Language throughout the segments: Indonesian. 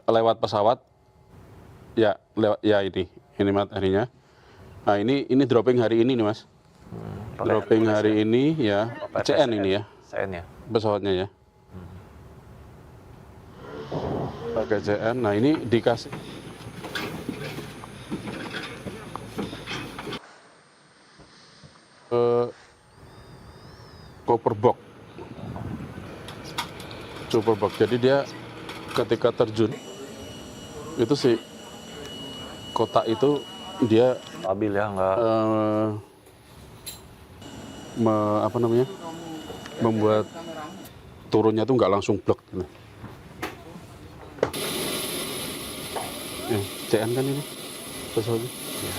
lewat pesawat, ya lewat ya ini materinya. Nah ini dropping hari ini nih mas. Dropping hari ini ya, CN ini ya, CN ya, pesawatnya ya. Pakai CN, nah ini dikasih super box. Jadi dia ketika terjun itu si kotak itu dia stabil ya, nggak membuat turunnya tuh nggak langsung blok gitu. CN kan ini pesawatnya. Ya.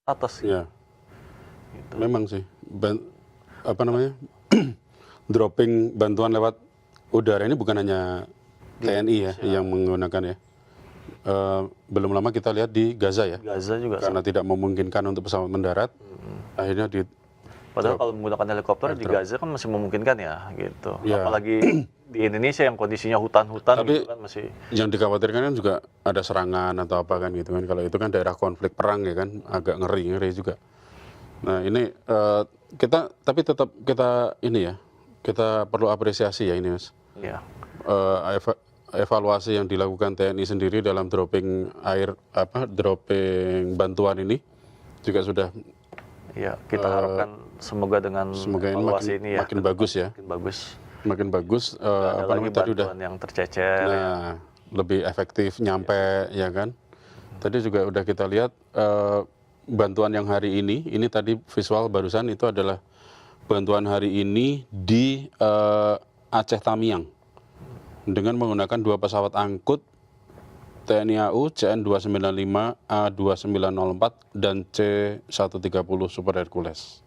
atas Ya. Gitu. Memang sih dropping bantuan lewat udara ini bukan hanya TNI ya yang menggunakan ya. Belum lama kita lihat di Gaza ya. Gaza juga karena tidak memungkinkan untuk pesawat mendarat. Akhirnya padahal kalau menggunakan helikopter di Gaza kan masih memungkinkan ya gitu. Ya. Apalagi di Indonesia yang kondisinya hutan-hutan gitu kan masih. Yang dikhawatirkan kan juga ada serangan atau apa kan gitu kan. Kalau itu kan daerah konflik perang ya kan, agak ngeri juga. Nah ini tapi tetap kita ini ya, kita perlu apresiasi ya ini mas. Iya. Evaluasi yang dilakukan TNI sendiri dalam dropping dropping bantuan ini juga sudah. Ya kita harapkan semoga dengan evaluasi ini ya makin bagus ya. Makin bagus. Apalagi tadi udah yang tercecer. Nah, ya. Lebih efektif nyampe ya kan. Tadi juga udah kita lihat bantuan yang hari ini tadi visual barusan itu adalah bantuan hari ini di Aceh Tamiang dengan menggunakan 2 pesawat angkut TNI AU CN-295, A-2904 dan C-130 Super Hercules.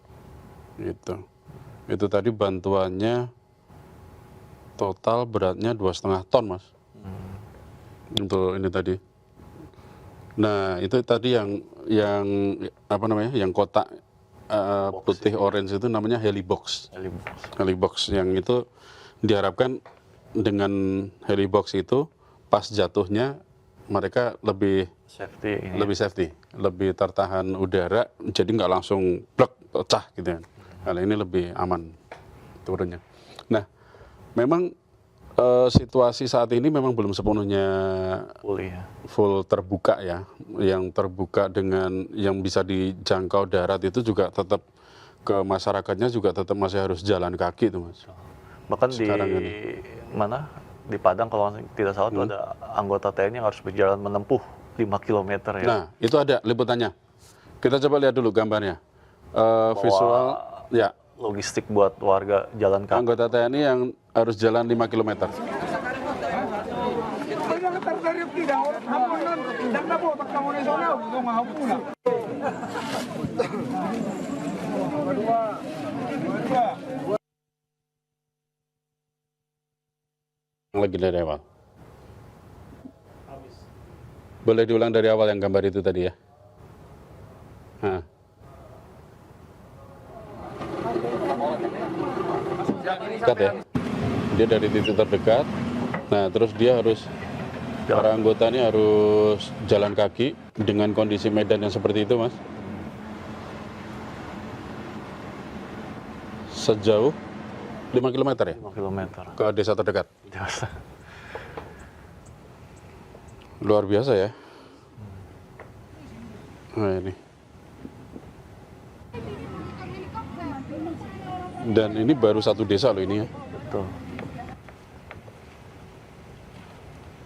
Itu tadi bantuannya total beratnya 2,5 ton mas. Untuk ini tadi. Nah itu tadi yang kotak putih orange itu namanya helibox. Helibox yang itu diharapkan dengan helibox itu pas jatuhnya mereka lebih safety, lebih tertahan udara, jadi nggak langsung blek pecah gitu kan. Kalau ini lebih aman turunnya. Nah, memang situasi saat ini memang belum sepenuhnya full terbuka ya. Yang terbuka dengan yang bisa dijangkau darat itu juga tetap ke masyarakatnya juga tetap masih harus jalan kaki itu mas. Bahkan di Padang kalau tidak salah itu ada anggota TNI yang harus berjalan menempuh 5 km ya. Nah itu ada liputannya. Kita coba lihat dulu gambarnya. Visual ya. Logistik buat warga jalan kaki. Anggota TNI yang harus jalan 5 km. Lagi dari awal. Boleh diulang dari awal yang gambar itu tadi ya. Nah. Dekat ya. Dia dari titik terdekat. Nah, terus dia para anggota ini harus jalan kaki dengan kondisi medan yang seperti itu, Mas. sejauh 5 kilometer ya 5 kilometer. ke desa terdekat. Dewasa. Luar biasa ya. Nah ini. Dan ini baru satu desa loh ini ya. Betul.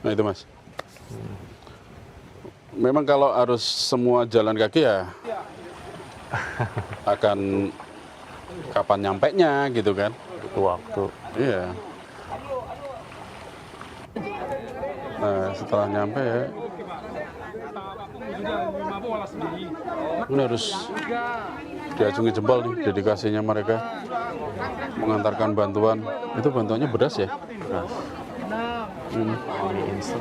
Nah itu Mas. Memang kalau harus semua jalan kaki ya akan kapan nyampenya gitu kan. Butuh waktu. Iya. Nah setelah nyampe ya ini harus diacungi jempol nih dedikasinya mereka mengantarkan bantuan. Itu bantuannya beras ya? Beras. Mie instan.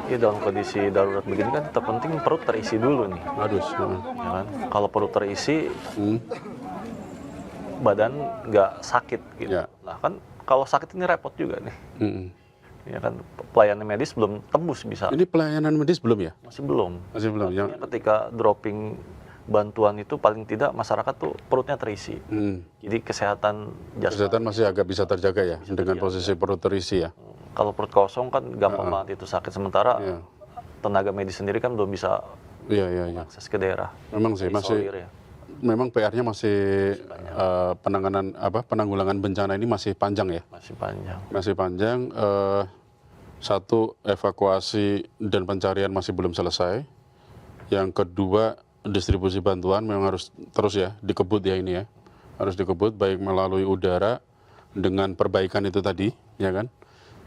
Ya dalam kondisi darurat begini kan terpenting perut terisi dulu nih. Harus. Ya kan? Kalau perut terisi, badan nggak sakit gitu. Ya. Nah kan kalau sakit ini repot juga nih. Ya kan pelayanan medis belum tembus bisa. Ini pelayanan medis belum ya? Masih belum. Masih belum. Yang Ketika dropping bantuan itu paling tidak masyarakat tuh perutnya terisi. Jadi kesehatan kesehatan masih agak bisa terjaga ya dengan posisi perut terisi ya. Kalau perut kosong kan gampang banget itu sakit, sementara tenaga medis sendiri kan belum bisa akses ke daerah. Memang sih masih ya. memang PR-nya masih penanggulangan bencana ini masih panjang ya. Masih panjang. Masih panjang. Satu, evakuasi dan pencarian masih belum selesai. Yang kedua, distribusi bantuan memang harus terus ya dikebut ya ini ya. Harus dikebut baik melalui udara dengan perbaikan itu tadi, ya kan?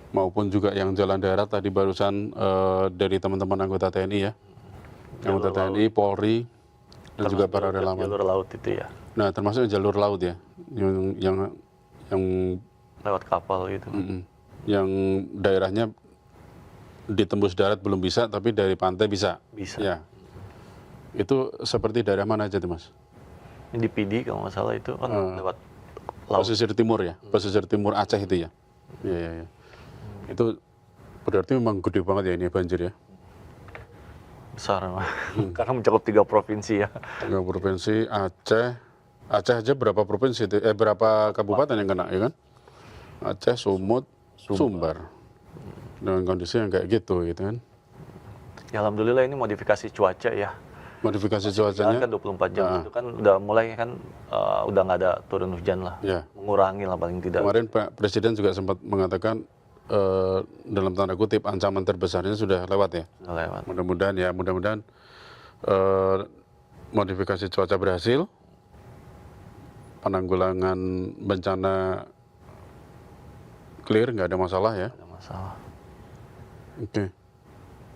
Maupun juga yang jalan darat tadi barusan dari teman-teman anggota TNI ya. Anggota TNI, Polri, dan juga para relawan. Jalur laut itu ya. Nah, termasuk jalur laut ya. Yang Lewat kapal gitu. Yang daerahnya ditembus darat belum bisa, tapi dari pantai bisa. Bisa. Ya. Itu seperti daerah mana aja tuh Mas? Di PD kalau nggak salah itu kan lewat laut. Pesisir timur ya, pesisir timur Aceh itu ya. Iya. Itu berarti memang gede banget ya ini banjir ya. Besar karena mencakup 3 provinsi ya. 3 provinsi, Aceh aja berapa provinsi itu? Berapa kabupaten yang kena ya kan? Aceh, Sumut, Sumbar. Dengan kondisi yang kayak gitu kan. Ya alhamdulillah ini modifikasi cuaca ya. Modifikasi cuacanya Kan 24 jam itu kan udah mulai kan udah nggak ada turun hujan lah. Ya. Mengurangi lah paling tidak. Kemarin Pak Presiden juga sempat mengatakan dalam tanda kutip ancaman terbesarnya sudah lewat ya. Sudah lewat. Mudah-mudahan modifikasi cuaca berhasil, penanggulangan bencana clear, nggak ada masalah ya. Ada masalah. Oke.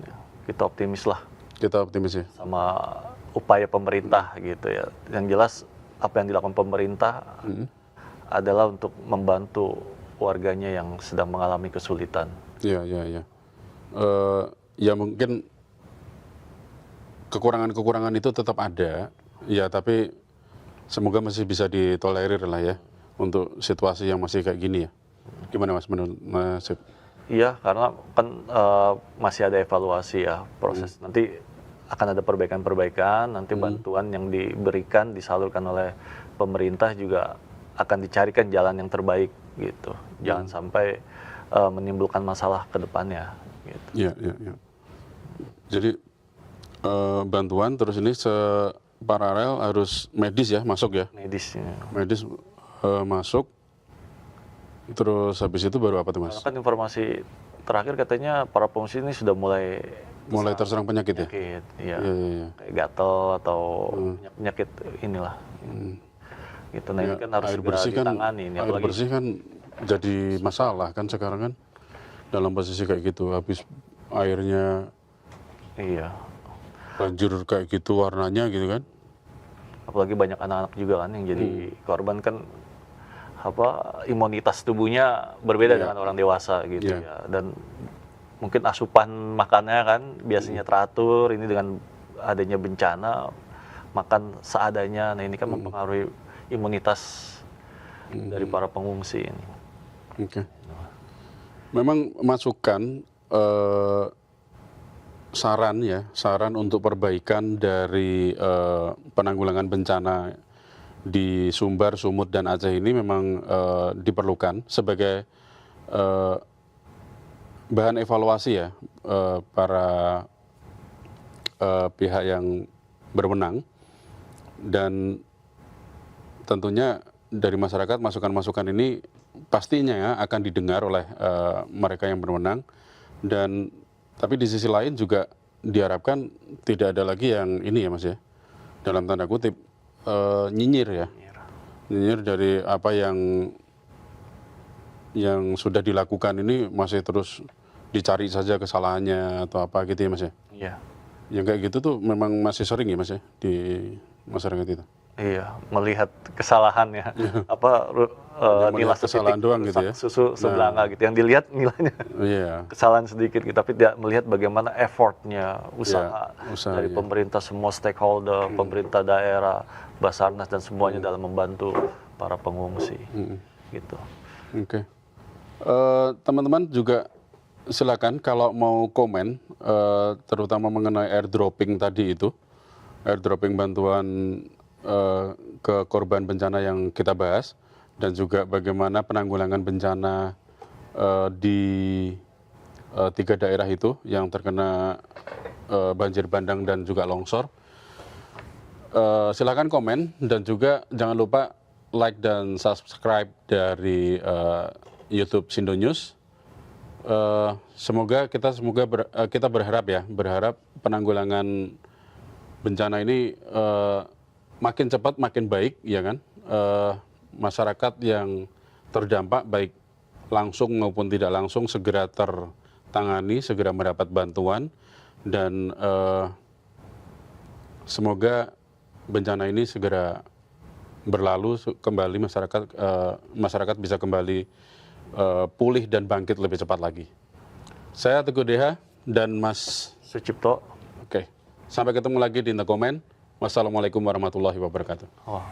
Ya, kita optimis lah Kita optimis ya. sama upaya pemerintah gitu ya. Yang jelas apa yang dilakukan pemerintah adalah untuk membantu warganya yang sedang mengalami kesulitan. Ya. Ya mungkin kekurangan-kekurangan itu tetap ada, ya tapi semoga masih bisa ditolerir lah ya untuk situasi yang masih kayak gini ya. Gimana Mas menurut Mas? Iya, karena kan masih ada evaluasi ya proses. Nanti akan ada perbaikan-perbaikan, nanti bantuan yang diberikan, disalurkan oleh pemerintah juga akan dicarikan jalan yang terbaik gitu. Jangan sampai menimbulkan masalah ke depannya gitu. Iya. Jadi bantuan terus ini separalel harus medis ya masuk ya. Medis masuk. Terus habis itu baru apa tuh Mas? Karena kan informasi terakhir katanya para pengungsi ini sudah mulai terserang penyakit ya? Iya. Kayak gatal atau penyakit inilah. Gitu. Nah ini kan harus segera ditangani. Air bersih kan jadi masalah kan sekarang kan dalam posisi kayak gitu. Habis airnya banjir kayak gitu warnanya gitu kan. Apalagi banyak anak-anak juga kan yang jadi korban kan imunitas tubuhnya berbeda dengan orang dewasa gitu ya. Dan mungkin asupan makannya kan biasanya teratur, ini dengan adanya bencana makan seadanya. Nah ini kan mempengaruhi imunitas dari para pengungsi ini. Oke. Memang masukan saran untuk perbaikan dari penanggulangan bencana di Sumbar, Sumut, dan Aceh ini memang diperlukan sebagai bahan evaluasi ya para pihak yang berwenang, dan tentunya dari masyarakat masukan-masukan ini pastinya ya akan didengar oleh mereka yang berwenang, dan tapi di sisi lain juga diharapkan tidak ada lagi yang ini ya Mas ya, dalam tanda kutip nyinyir dari apa yang sudah dilakukan ini, masih terus dicari saja kesalahannya atau apa gitu ya Mas ya. Iya. Yang kayak gitu tuh memang masih sering ya Mas ya di masyarakat itu. Iya, melihat kesalahannya, nilai kesalahan doang gitu ya. susu sebelanga gitu. Yang dilihat nilainya Iya. kesalahan sedikit gitu, tapi tidak melihat bagaimana effortnya, usaha dari iya. pemerintah, semua stakeholder, pemerintah daerah, Basarnas dan semuanya dalam membantu para pengungsi. Gitu. Oke. Teman-teman juga silakan kalau mau komen, terutama mengenai airdropping tadi itu, airdropping bantuan ke korban bencana yang kita bahas, dan juga bagaimana penanggulangan bencana di 3 daerah itu yang terkena banjir bandang dan juga longsor. Silakan komen, dan juga jangan lupa like dan subscribe dari YouTube Sindo News. Semoga kita berharap penanggulangan bencana ini makin cepat makin baik, ya kan. Masyarakat yang terdampak baik langsung maupun tidak langsung segera tertangani, segera mendapat bantuan, dan semoga bencana ini segera berlalu kembali, masyarakat bisa kembali pulih dan bangkit lebih cepat lagi. Saya Teguh Deha dan Mas Sucipto. Oke. Sampai ketemu lagi di The Comment. Wassalamualaikum warahmatullahi wabarakatuh. Oh.